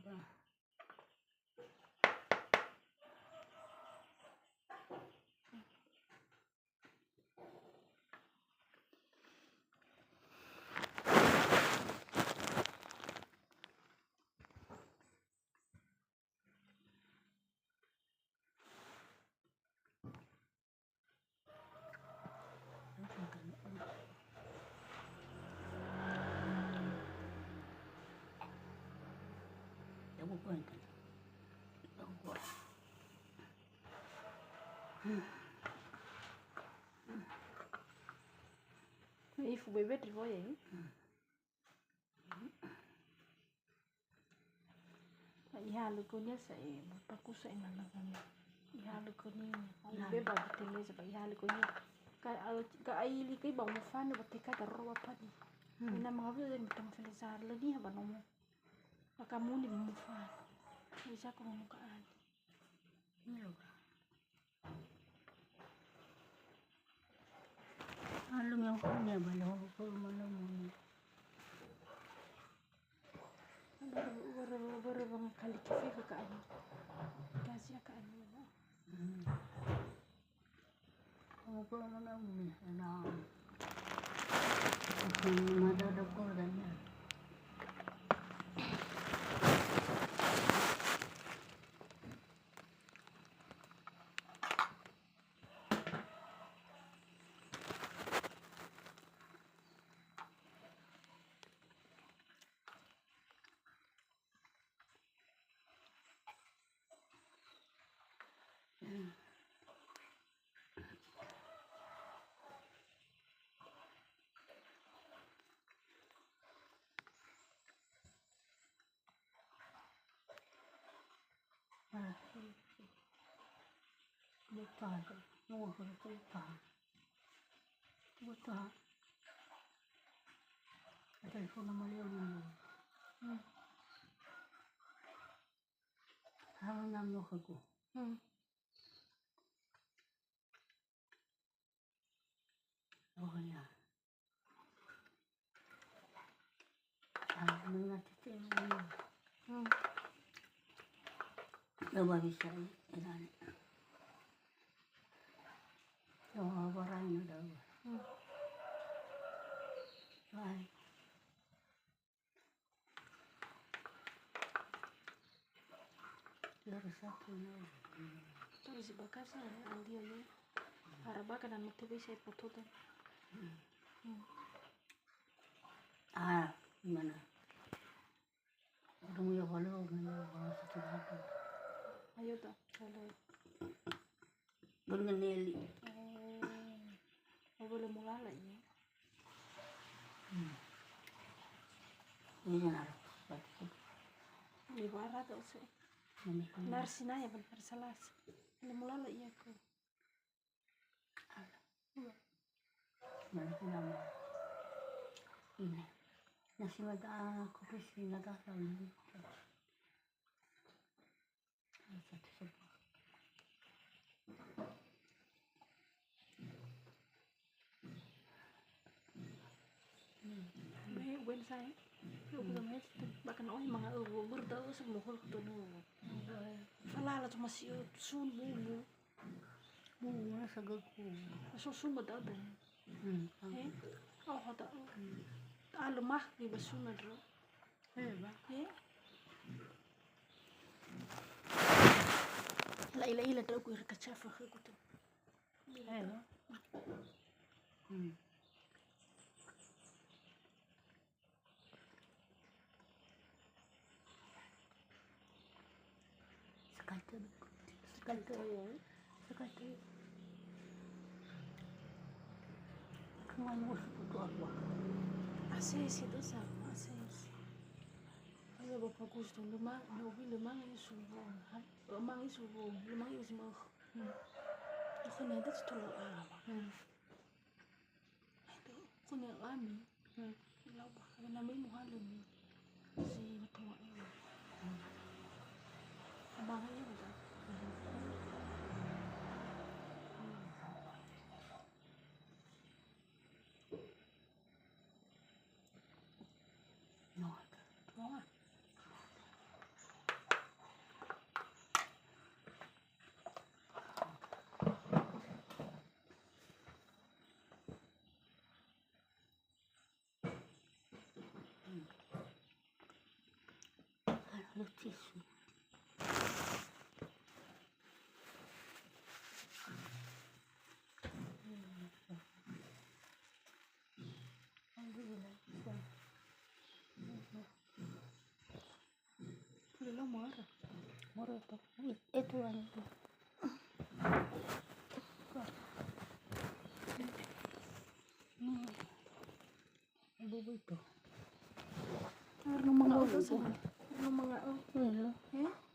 ka. Bukan kan? Ifu bebê de voia aí. Ihalo ko niya sa magpakusa ina na kanya. Ihalo ko niya. Ang beba batele sa ihalo ko niya. Ka aili kay ba mo fan ba te ka daro pa ni. Ina mga vile mitang felizar la ni ba no mo. Makamuni mo fan. Isa ko mo kaan. Alung yang punya balo ko mana mo. Baru bang kali kifi ka kaan. Kasi ka kaan mo. Ko mana mo na. Madada ko dan ya. Buta, no ko buta. Buta. Telepon nama dia ni. Hang nam no ko. Oh ya. Nung natitin mo. Dawa bisa ilan. Dawa baray na dawa. Ay. Laro satu na. Tapi si bakasa ang dia ni. Haraba ka na mutibay sa ipototo. Mana? Dum ya balo na sa tibato. Ayo to. Hello. Ganyan neli. Boleh mulala ini. Ini na. Ni bara to se. Narsina ya benar salas. Boleh mulala iya ko. Mana nama? Ini. Nasi mata ko pesi na ta sa ni. Wen saya. Udah bahkan mga berdaw sa mohol to no. Falala to masih sun bubu. Bubu na sa gago. So sun badaw dan. Oh hata. Alumah di basuna dro. Ba? La daw ko kachafa ko to. Ba? Sekali. Kemana musuh itu apa? Ases itu sama ases. Ayo bapak gusto lumang isubo. Lumang isubo. Lumang isubo. Ako na dito tulo ama. Ito ko na ami. Ilaw ba? Kaya namin mo halong ni. Si matuwa iyo. Abangay iyo ba? Lutismo. Lalo marah. Moro ito. Ito ano ito. Ibubo ito. Ano mga ulo sa? Ano mga ulo? Hello. Eh?